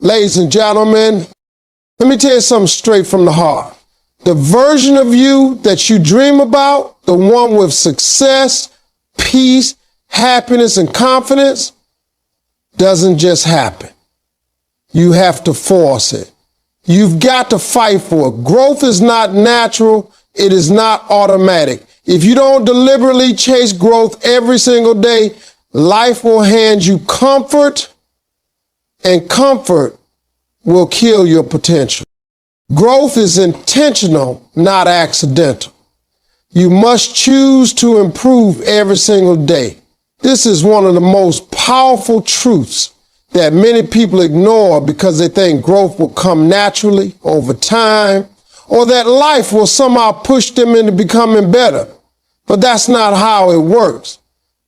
Ladies and gentlemen, let me tell you something straight from the heart. The version of you that you dream about, the one with success, peace, happiness, and confidence, doesn't just happen. You have to force it. You've got to fight for it. Growth is not natural. It is not automatic. If you don't deliberately chase growth every single day, life will hand you comfort, and comfort will kill your potential. Growth is intentional, not accidental. You must choose to improve every single day. This is one of the most powerful truths that many people ignore because they think growth will come naturally over time, or that life will somehow push them into becoming better. But that's not how it works.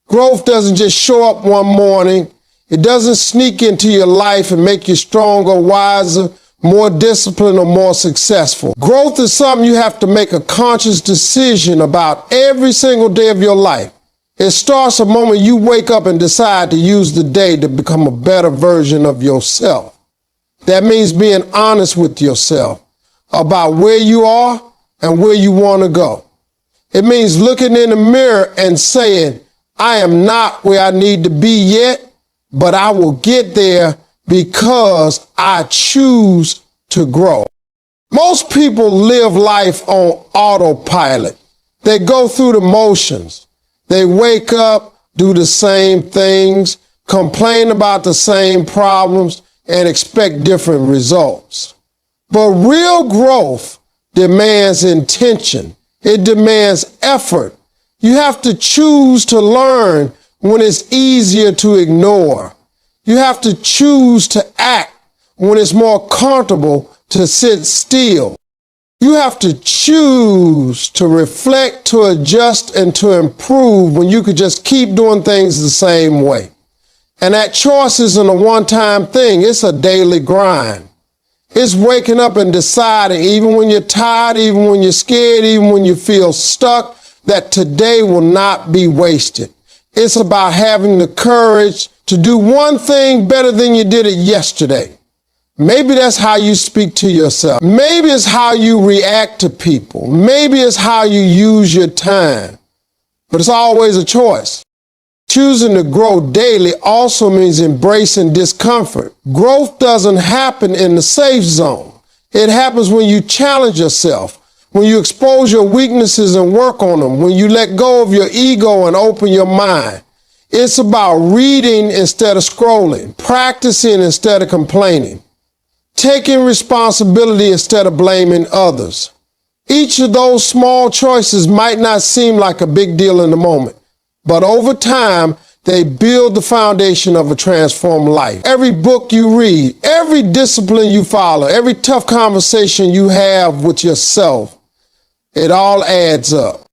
Growth doesn't just show up one morning. It doesn't sneak into your life and make you stronger, wiser, more disciplined, or more successful. Growth is something you have to make a conscious decision about every single day of your life. It starts the moment you wake up and decide to use the day to become a better version of yourself. That means being honest with yourself about where you are and where you want to go. It means looking in the mirror and saying, I am not where I need to be yet, but I will get there because I choose to grow. Most people live life on autopilot. They go through the motions. They wake up, do the same things, complain about the same problems, and expect different results. But real growth demands intention. It demands effort. You have to choose to learn when it's easier to ignore. You have to choose to act when it's more comfortable to sit still. You have to choose to reflect, to adjust, and to improve when you could just keep doing things the same way. And that choice isn't a one-time thing. It's a daily grind. It's waking up and deciding, even when you're tired, even when you're scared, even when you feel stuck, that today will not be wasted. It's about having the courage to do one thing better than you did it yesterday. Maybe that's how you speak to yourself. Maybe it's how you react to people. Maybe it's how you use your time. But it's always a choice. Choosing to grow daily also means embracing discomfort. Growth doesn't happen in the safe zone. It happens when you challenge yourself, when you expose your weaknesses and work on them, when you let go of your ego and open your mind. It's about reading instead of scrolling, practicing instead of complaining, taking responsibility instead of blaming others. Each of those small choices might not seem like a big deal in the moment, but over time, they build the foundation of a transformed life. Every book you read, every discipline you follow, every tough conversation you have with yourself, it all adds up.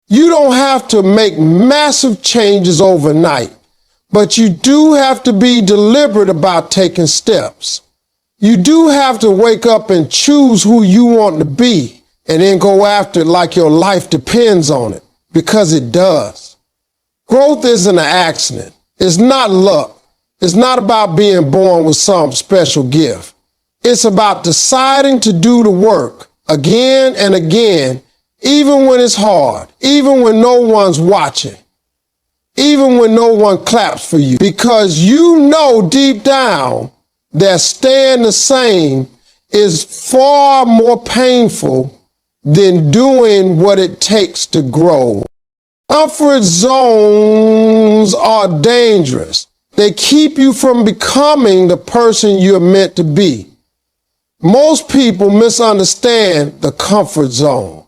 You don't have to make massive changes overnight, but you do have to be deliberate about taking steps. You do have to wake up and choose who you want to be and then go after it like your life depends on it, because it does. Growth isn't an accident. It's not luck. It's not about being born with some special gift. It's about deciding to do the work again and again, even when it's hard, even when no one's watching, even when no one claps for you, because you know deep down that staying the same is far more painful than doing what it takes to grow. Comfort zones are dangerous. They keep you from becoming the person you're meant to be. Most people misunderstand the comfort zone.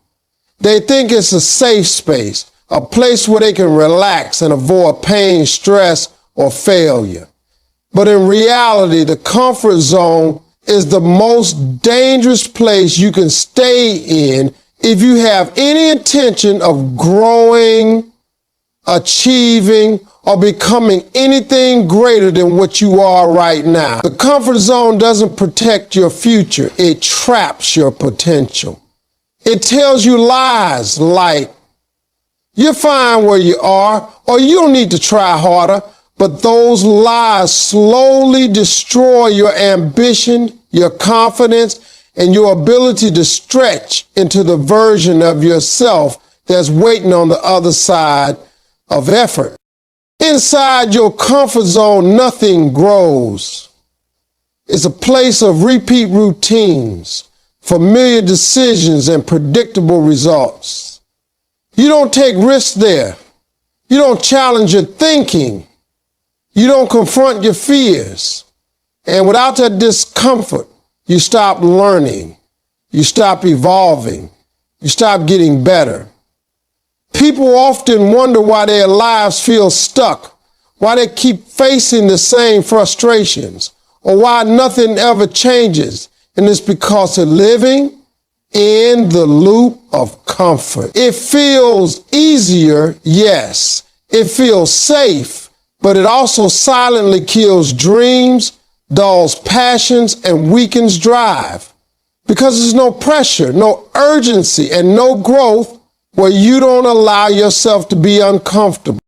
They think it's a safe space, a place where they can relax and avoid pain, stress, or failure. But in reality, the comfort zone is the most dangerous place you can stay in if you have any intention of growing, achieving, or becoming anything greater than what you are right now. The comfort zone doesn't protect your future. It traps your potential. It tells you lies like, you're fine where you are, or you don't need to try harder, but those lies slowly destroy your ambition, your confidence, and your ability to stretch into the version of yourself that's waiting on the other side of effort. Inside your comfort zone, nothing grows. It's a place of repeat routines, familiar decisions, and predictable results. You don't take risks there. You don't challenge your thinking. You don't confront your fears. And without that discomfort, you stop learning. You stop evolving. You stop getting better. People often wonder why their lives feel stuck, why they keep facing the same frustrations, or why nothing ever changes. And it's because they're living in the loop of comfort. It feels easier, yes. It feels safe, but it also silently kills dreams, dulls passions, and weakens drive. Because there's no pressure, no urgency, and no growth where you don't allow yourself to be uncomfortable.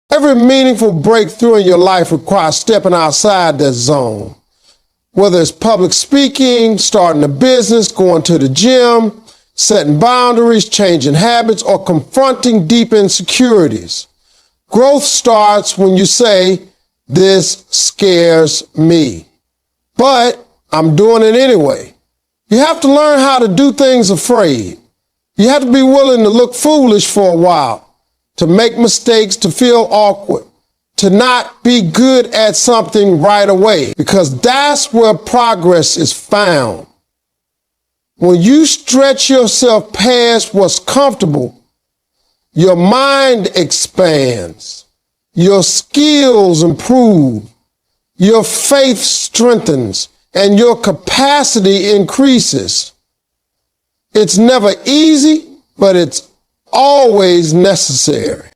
Every meaningful breakthrough in your life requires stepping outside that zone. Whether it's public speaking, starting a business, going to the gym, setting boundaries, changing habits, or confronting deep insecurities. Growth starts when you say, "This scares me, but I'm doing it anyway." You have to learn how to do things afraid. You have to be willing to look foolish for a while, to make mistakes, to feel awkward, to not be good at something right away, because that's where progress is found. When you stretch yourself past what's comfortable, your mind expands, your skills improve, your faith strengthens, and your capacity increases. It's never easy, but it's always necessary.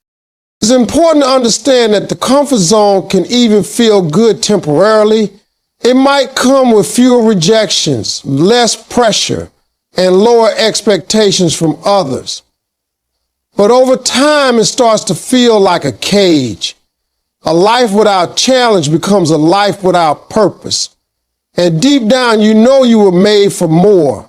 It's important to understand that the comfort zone can even feel good temporarily. It might come with fewer rejections, less pressure, and lower expectations from others. But over time, it starts to feel like a cage. A life without challenge becomes a life without purpose. And deep down, you know you were made for more.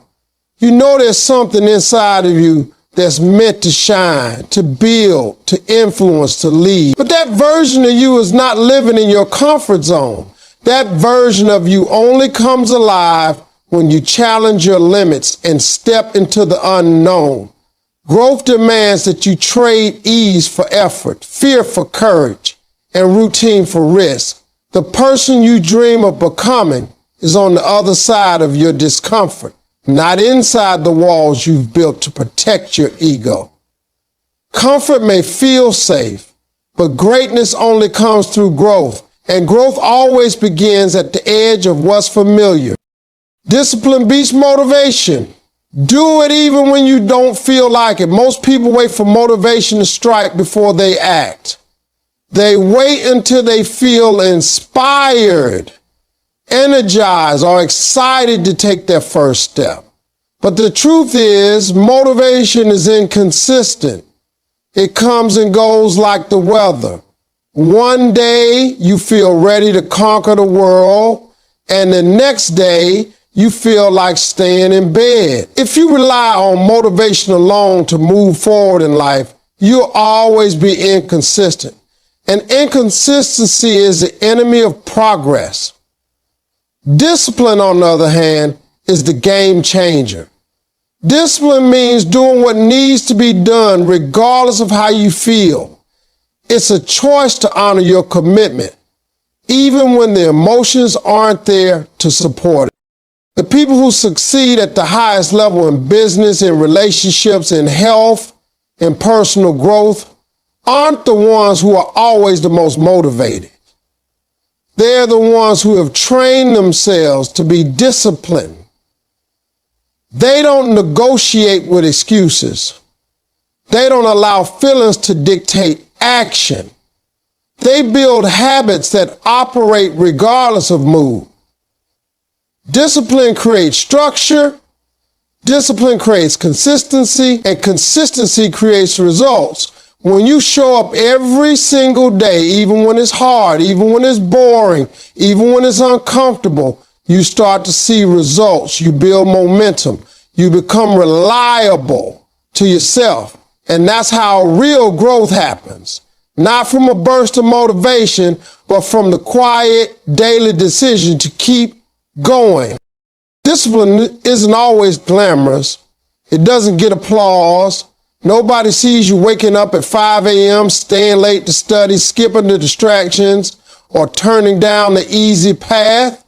You know there's something inside of you that's meant to shine, to build, to influence, to lead. But that version of you is not living in your comfort zone. That version of you only comes alive when you challenge your limits and step into the unknown. Growth demands that you trade ease for effort, fear for courage, and routine for risk. The person you dream of becoming is on the other side of your discomfort, not inside the walls you've built to protect your ego. Comfort may feel safe, but greatness only comes through growth, and growth always begins at the edge of what's familiar. Discipline beats motivation. Do it even when you don't feel like it. Most people wait for motivation to strike before they act. They wait until they feel inspired, energized, or excited to take their first step. But the truth is, motivation is inconsistent. It comes and goes like the weather. One day you feel ready to conquer the world, and the next day you feel like staying in bed. If you rely on motivation alone to move forward in life, you'll always be inconsistent. And inconsistency is the enemy of progress. Discipline, on the other hand, is the game changer. Discipline means doing what needs to be done regardless of how you feel. It's a choice to honor your commitment, even when the emotions aren't there to support it. The people who succeed at the highest level in business, in relationships, in health, in personal growth, aren't the ones who are always the most motivated. They're the ones who have trained themselves to be disciplined. They don't negotiate with excuses. They don't allow feelings to dictate action. They build habits that operate regardless of mood. Discipline creates structure. Discipline creates consistency, and consistency creates results. When you show up every single day, even when it's hard, even when it's boring, even when it's uncomfortable, you start to see results. You build momentum. You become reliable to yourself. And that's how real growth happens. Not from a burst of motivation, but from the quiet daily decision to keep going. Discipline isn't always glamorous. It doesn't get applause. Nobody sees you waking up at 5 a.m., staying late to study, skipping the distractions, or turning down the easy path.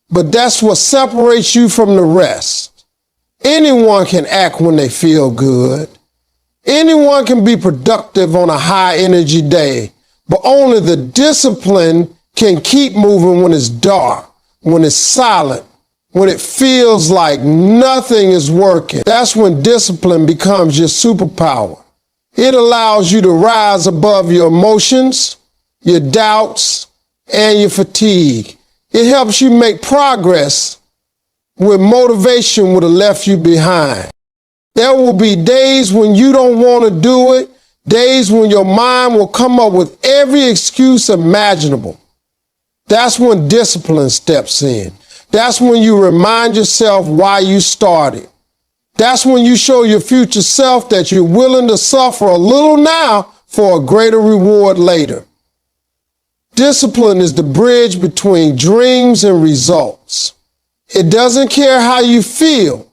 But that's what separates you from the rest. Anyone can act when they feel good. Anyone can be productive on a high energy day, but only the discipline can keep moving when it's dark, when it's silent, when it feels like nothing is working. That's when discipline becomes your superpower. It allows you to rise above your emotions, your doubts, and your fatigue. It helps you make progress when motivation would have left you behind. There will be days when you don't want to do it, days when your mind will come up with every excuse imaginable. That's when discipline steps in. That's when you remind yourself why you started. That's when you show your future self that you're willing to suffer a little now for a greater reward later. Discipline is the bridge between dreams and results. It doesn't care how you feel.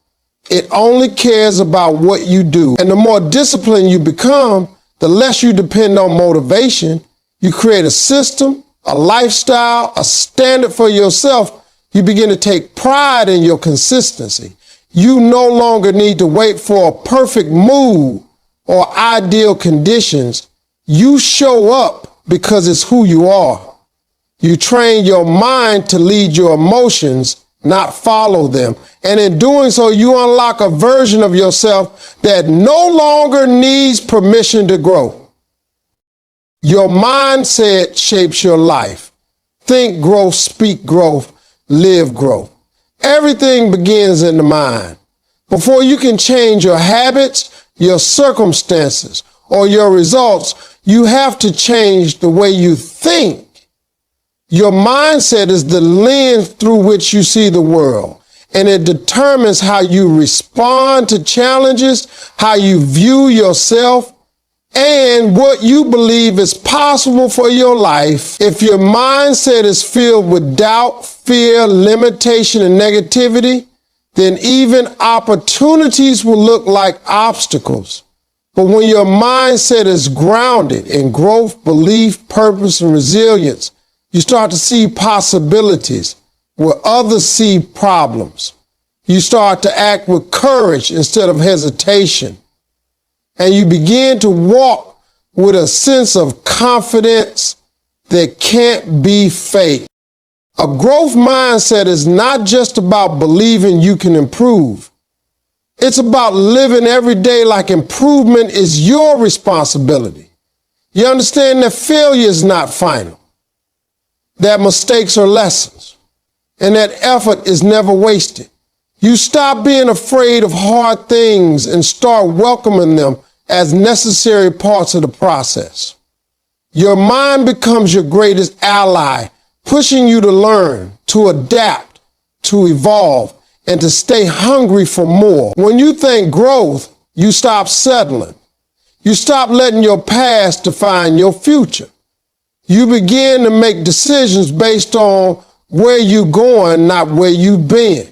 It only cares about what you do. And the more disciplined you become, the less you depend on motivation. You create a system, a lifestyle, a standard for yourself. You begin to take pride in your consistency. You no longer need to wait for a perfect mood or ideal conditions. You show up because it's who you are. You train your mind to lead your emotions, not follow them. And in doing so, you unlock a version of yourself that no longer needs permission to grow. Your mindset shapes your life. Think growth, speak growth, live growth. Everything begins in the mind. Before you can change your habits, your circumstances, or your results, you have to change the way you think. Your mindset is the lens through which you see the world, and it determines how you respond to challenges, how you view yourself, and what you believe is possible for your life. If your mindset is filled with doubt, fear, limitation, and negativity, then even opportunities will look like obstacles. But when your mindset is grounded in growth, belief, purpose, and resilience, you start to see possibilities where others see problems. You start to act with courage instead of hesitation. And you begin to walk with a sense of confidence that can't be faked. A growth mindset is not just about believing you can improve. It's about living every day like improvement is your responsibility. You understand that failure is not final, that mistakes are lessons, and that effort is never wasted. You stop being afraid of hard things and start welcoming them as necessary parts of the process. Your mind becomes your greatest ally, pushing you to learn, to adapt, to evolve, and to stay hungry for more. When you think growth, you stop settling. You stop letting your past define your future. You begin to make decisions based on where you're going, not where you've been.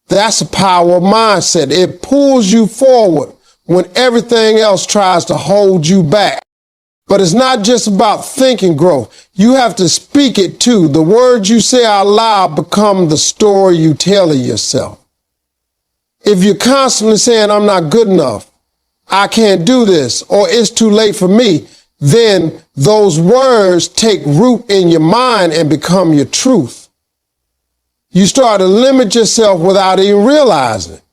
That's a power of mindset. It pulls you forward when everything else tries to hold you back. But it's not just about thinking growth. You have to speak it too. The words you say out loud become the story you tell of yourself. If you're constantly saying, I'm not good enough, I can't do this, or it's too late for me, then those words take root in your mind and become your truth. You start to limit yourself without even realizing it.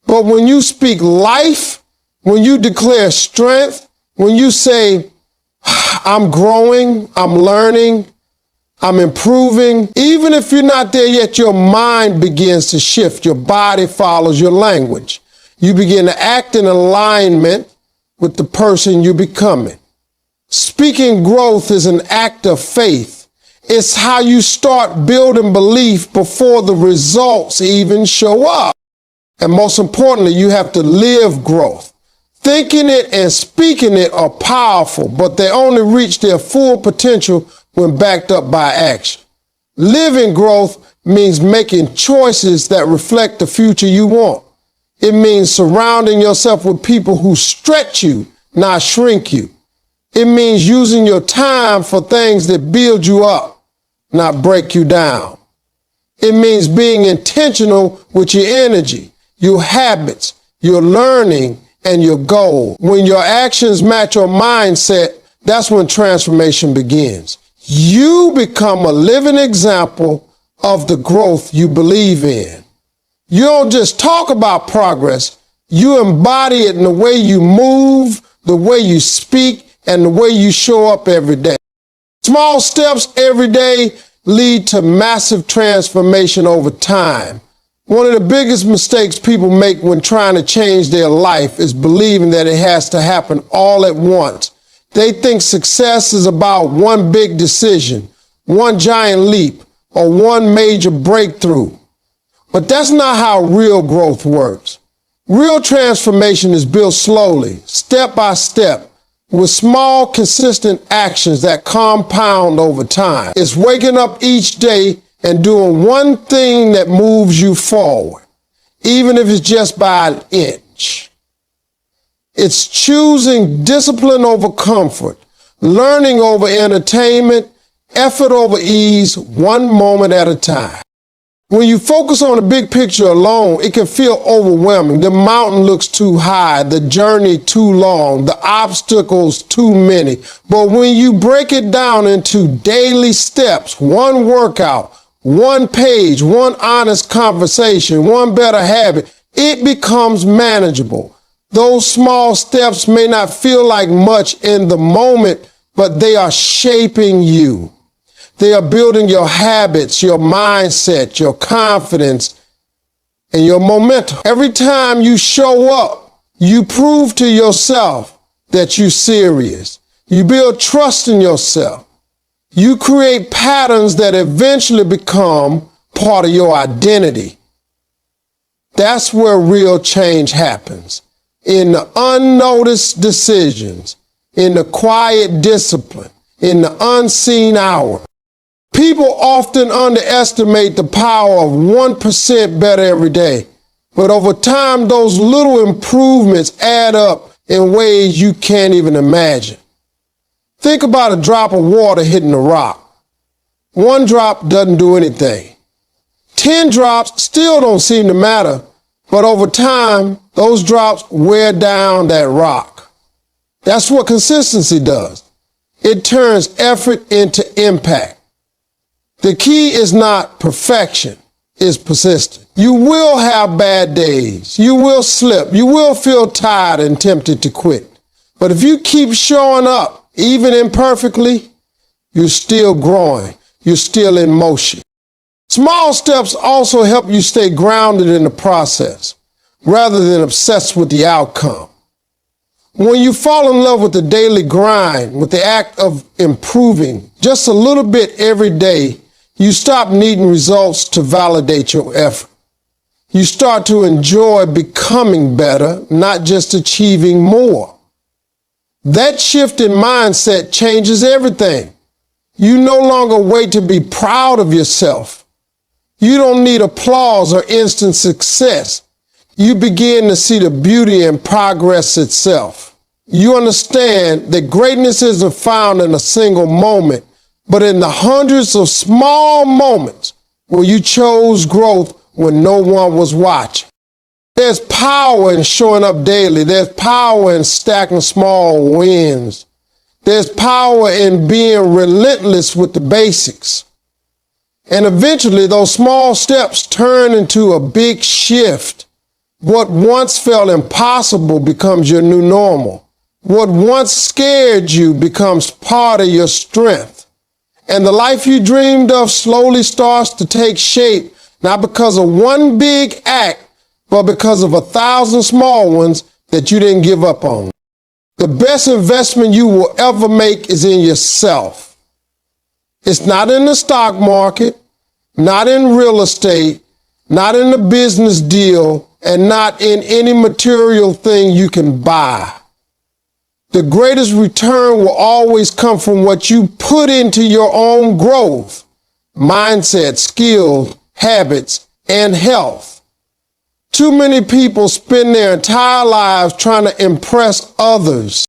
But when you speak life, when you declare strength, when you say, I'm growing, I'm learning, I'm improving, even if you're not there yet, your mind begins to shift. Your body follows your language. You begin to act in alignment with the person you're becoming. Speaking growth is an act of faith. It's how you start building belief before the results even show up. And most importantly, you have to live growth. Thinking it and speaking it are powerful, but they only reach their full potential when backed up by action. Living growth means making choices that reflect the future you want. It means surrounding yourself with people who stretch you, not shrink you. It means using your time for things that build you up, not break you down. It means being intentional with your energy, your habits, your learning, and your goal. When your actions match your mindset, that's when transformation begins. You become a living example of the growth you believe in. You don't just talk about progress, you embody it in the way you move, the way you speak, and the way you show up every day. Small steps every day lead to massive transformation over time. One of the biggest mistakes people make when trying to change their life is believing that it has to happen all at once. They think success is about one big decision, one giant leap, or one major breakthrough. But that's not how real growth works. Real transformation is built slowly, step by step, with small, consistent actions that compound over time. It's waking up each day and doing one thing that moves you forward, even if it's just by an inch. It's choosing discipline over comfort, learning over entertainment, effort over ease, one moment at a time. When you focus on the big picture alone, it can feel overwhelming. The mountain looks too high, the journey too long, the obstacles too many. But when you break it down into daily steps, one workout, one page, one honest conversation, one better habit, it becomes manageable. Those small steps may not feel like much in the moment, but they are shaping you. They are building your habits, your mindset, your confidence, and your momentum. Every time you show up, you prove to yourself that you're serious. You build trust in yourself. You create patterns that eventually become part of your identity. That's where real change happens. In the unnoticed decisions, in the quiet discipline, in the unseen hour. People often underestimate the power of 1% better every day. But over time, those little improvements add up in ways you can't even imagine. Think about a drop of water hitting a rock. One drop doesn't do anything. 10 drops still don't seem to matter, but over time, those drops wear down that rock. That's what consistency does. It turns effort into impact. The key is not perfection, it's persistence. You will have bad days. You will slip. You will feel tired and tempted to quit. But if you keep showing up, even imperfectly, you're still growing. You're still in motion. Small steps also help you stay grounded in the process rather than obsessed with the outcome. When you fall in love with the daily grind, with the act of improving just a little bit every day, you stop needing results to validate your effort. You start to enjoy becoming better, not just achieving more. That shift in mindset changes everything. You no longer wait to be proud of yourself. You don't need applause or instant success. You begin to see the beauty in progress itself. You understand that greatness isn't found in a single moment, but in the hundreds of small moments where you chose growth when no one was watching. There's power in showing up daily. There's power in stacking small wins. There's power in being relentless with the basics. And eventually those small steps turn into a big shift. What once felt impossible becomes your new normal. What once scared you becomes part of your strength. And the life you dreamed of slowly starts to take shape, not because of one big act, but because of 1,000 small ones that you didn't give up on. The best investment you will ever make is in yourself. It's not in the stock market, not in real estate, not in a business deal, and not in any material thing you can buy. The greatest return will always come from what you put into your own growth, mindset, skills, habits, and health. Too many people spend their entire lives trying to impress others.